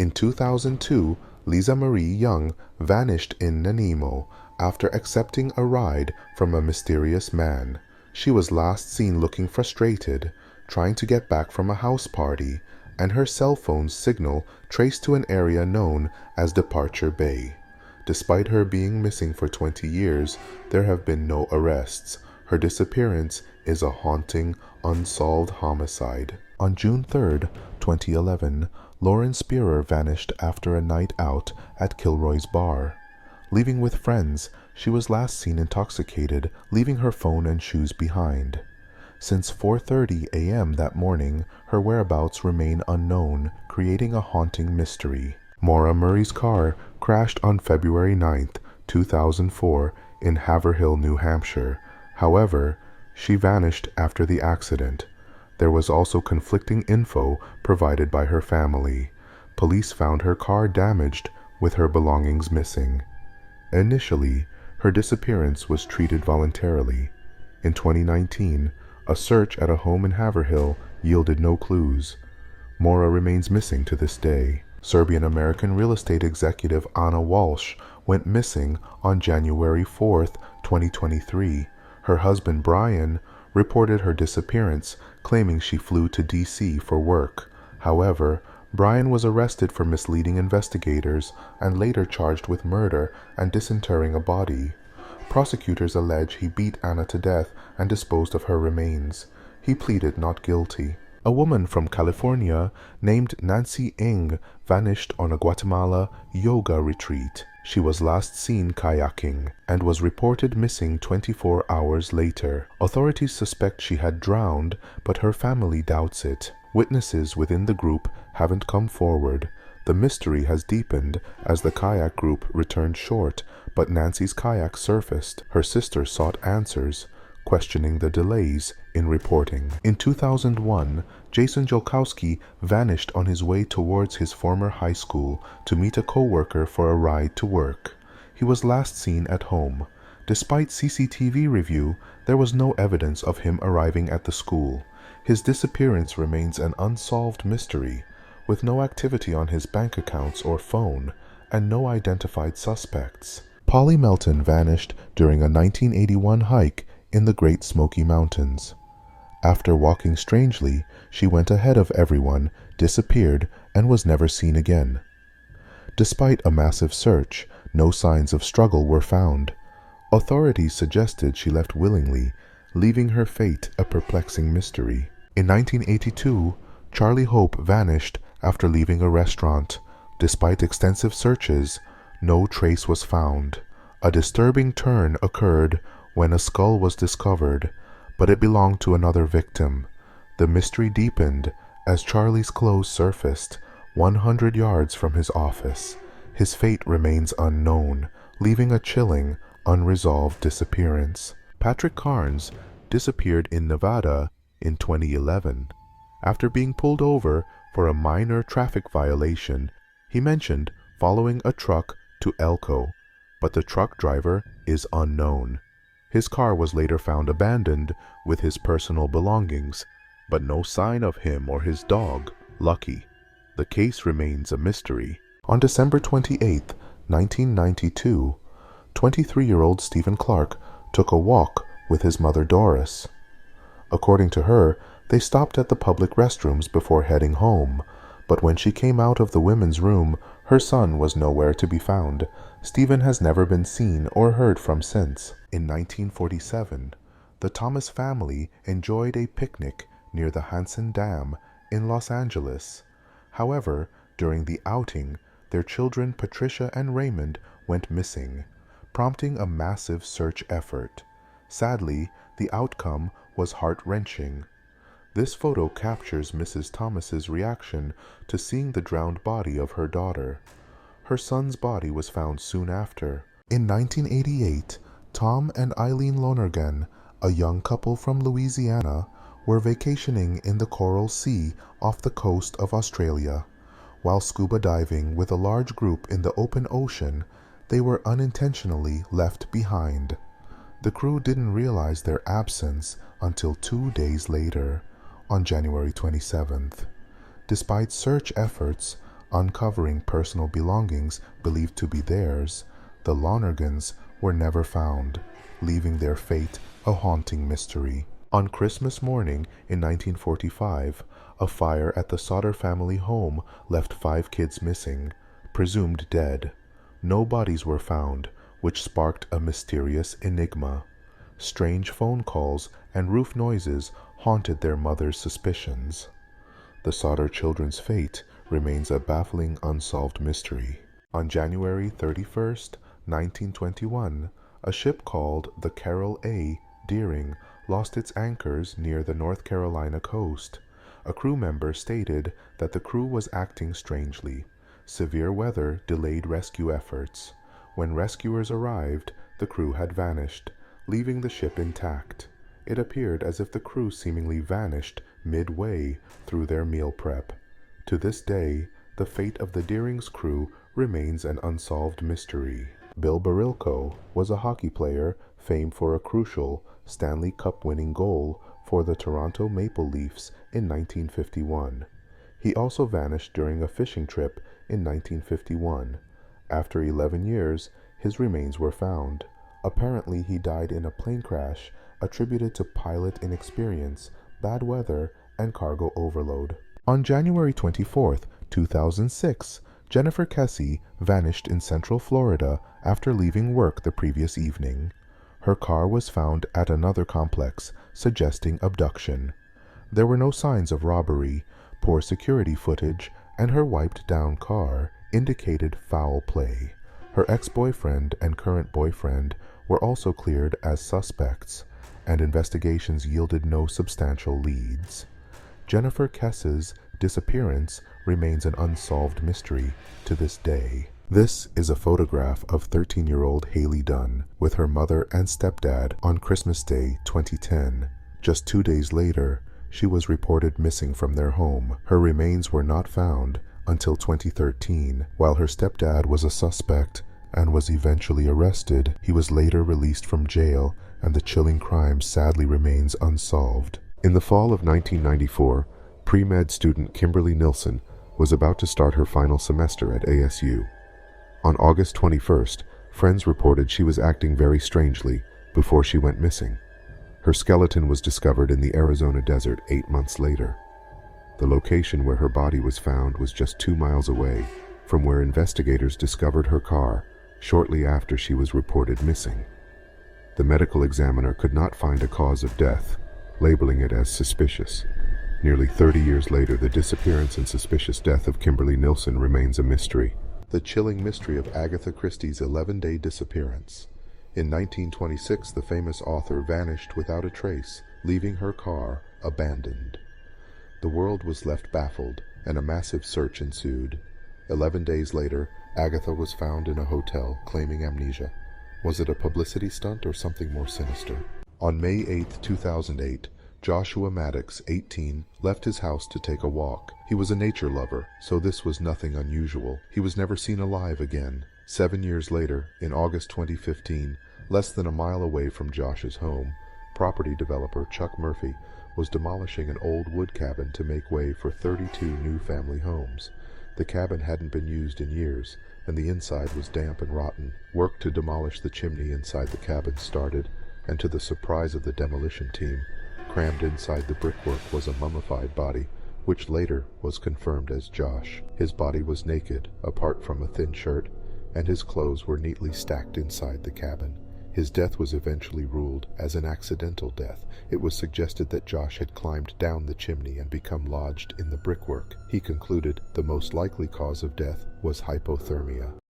In 2002, Lisa Marie Young vanished in Nanaimo after accepting a ride from a mysterious man. She was last seen looking frustrated, trying to get back from a house party, and her cell phone signal traced to an area known as Departure Bay. Despite her being missing for 20 years, there have been no arrests. Her disappearance is a haunting, unsolved homicide. On June 3, 2011, Lauren Spearer vanished after a night out at Kilroy's bar. Leaving with friends, she was last seen intoxicated, leaving her phone and shoes behind. Since 4:30 a.m. that morning, her whereabouts remain unknown, creating a haunting mystery. Maura Murray's car crashed on February 9, 2004 in Haverhill, New Hampshire. However, she vanished after the accident. There was also conflicting info provided by her family. Police found her car damaged with her belongings missing. Initially, her disappearance was treated voluntarily. In 2019, a search at a home in Haverhill yielded no clues. Maura remains missing to this day. Serbian-American real estate executive Anna Walsh went missing on January 4, 2023. Her husband Brian reported her disappearance, claiming she flew to D.C. for work. However, Brian was arrested for misleading investigators and later charged with murder and disinterring a body. Prosecutors allege he beat Anna to death and disposed of her remains. He pleaded not guilty. A woman from California named Nancy Ng vanished on a Guatemala yoga retreat. She was last seen kayaking and was reported missing 24 hours later. Authorities suspect she had drowned, but her family doubts it. Witnesses within the group haven't come forward. The mystery has deepened as the kayak group returned short, but Nancy's kayak surfaced. Her sister sought answers, questioning the delays in reporting. In 2001, Jason Jolkowski vanished on his way towards his former high school to meet a co-worker for a ride to work. He was last seen at home. Despite CCTV review, there was no evidence of him arriving at the school. His disappearance remains an unsolved mystery, with no activity on his bank accounts or phone, and no identified suspects. Polly Melton vanished during a 1981 hike in the Great Smoky Mountains. After walking strangely, she went ahead of everyone, disappeared, and was never seen again. Despite a massive search, no signs of struggle were found. Authorities suggested she left willingly, leaving her fate a perplexing mystery. In 1982, Charlie Hope vanished after leaving a restaurant. Despite extensive searches, no trace was found. A disturbing turn occurred when a skull was discovered, but it belonged to another victim. The mystery deepened as Charlie's clothes surfaced 100 yards from his office. His fate remains unknown, leaving a chilling, unresolved disappearance. Patrick Carnes disappeared in Nevada in 2011. After being pulled over for a minor traffic violation, he mentioned following a truck to Elko, but the truck driver is unknown. His car was later found abandoned with his personal belongings, but no sign of him or his dog, Lucky. The case remains a mystery. On December 28, 1992, 23-year-old Stephen Clark took a walk with his mother Doris. According to her, they stopped at the public restrooms before heading home, but when she came out of the women's room, her son was nowhere to be found. Stephen has never been seen or heard from since. In 1947, the Thomas family enjoyed a picnic near the Hansen Dam in Los Angeles. However, during the outing, their children Patricia and Raymond went missing, prompting a massive search effort. Sadly, the outcome was heart-wrenching. This photo captures Mrs. Thomas's reaction to seeing the drowned body of her daughter. Her son's body was found soon after. In 1988, Tom and Eileen Lonergan, a young couple from Louisiana, were vacationing in the Coral Sea off the coast of Australia. While scuba diving with a large group in the open ocean, they were unintentionally left behind. The crew didn't realize their absence until 2 days later, on January 27th. Despite search efforts, Uncovering personal belongings believed to be theirs, the Lonergans were never found, leaving their fate a haunting mystery. On Christmas morning in 1945, a fire at the Sauter family home left 5 kids missing, presumed dead. No bodies were found, which sparked a mysterious enigma. Strange phone calls and roof noises haunted their mother's suspicions. The Sauter children's fate remains a baffling unsolved mystery. On January 31st, 1921, a ship called the Carroll A. Deering lost its anchors near the North Carolina coast. A crew member stated that the crew was acting strangely. Severe weather delayed rescue efforts. When rescuers arrived, the crew had vanished, leaving the ship intact. It appeared as if the crew seemingly vanished midway through their meal prep. To this day, the fate of the Deering's crew remains an unsolved mystery. Bill Barilo was a hockey player famed for a crucial Stanley Cup-winning goal for the Toronto Maple Leafs in 1951. He also vanished during a fishing trip in 1951. After 11 years, his remains were found. Apparently, he died in a plane crash attributed to pilot inexperience, bad weather, and cargo overload. On January 24, 2006, Jennifer Kessie vanished in Central Florida after leaving work the previous evening. Her car was found at another complex, suggesting abduction. There were no signs of robbery. Poor security footage and her wiped-down car indicated foul play. Her ex-boyfriend and current boyfriend were also cleared as suspects, and investigations yielded no substantial leads. Jennifer Kessie's disappearance remains an unsolved mystery to this day. This is a photograph of 13-year-old Haley Dunn with her mother and stepdad on Christmas Day 2010. Just 2 days later, she was reported missing from their home. Her remains were not found until 2013. While her stepdad was a suspect and was eventually arrested, he was later released from jail, and the chilling crime sadly remains unsolved. In the fall of 1994, pre-med student Kimberly Nelson was about to start her final semester at ASU. On August 21st, friends reported she was acting very strangely before she went missing. Her skeleton was discovered in the Arizona desert 8 months later. The location where her body was found was just 2 miles away from where investigators discovered her car shortly after she was reported missing. The medical examiner could not find a cause of death, labeling it as suspicious. Nearly 30 years later, the disappearance and suspicious death of Kimberly Nelson remains a mystery. The chilling mystery of Agatha Christie's 11-day disappearance. In 1926, the famous author vanished without a trace, leaving her car abandoned. The world was left baffled, and a massive search ensued. 11 days later, Agatha was found in a hotel, claiming amnesia. Was it a publicity stunt or something more sinister? On May 8, 2008, Joshua Maddox, 18, left his house to take a walk. He was a nature lover, so this was nothing unusual. He was never seen alive again. 7 years later, in August 2015, less than a mile away from Josh's home, property developer Chuck Murphy was demolishing an old wood cabin to make way for 32 new family homes. The cabin hadn't been used in years, and the inside was damp and rotten. Work to demolish the chimney inside the cabin started, and to the surprise of the demolition team, crammed inside the brickwork was a mummified body, which later was confirmed as Josh. His body was naked, apart from a thin shirt, and his clothes were neatly stacked inside the cabin. His death was eventually ruled as an accidental death. It was suggested that Josh had climbed down the chimney and become lodged in the brickwork. He concluded the most likely cause of death was hypothermia.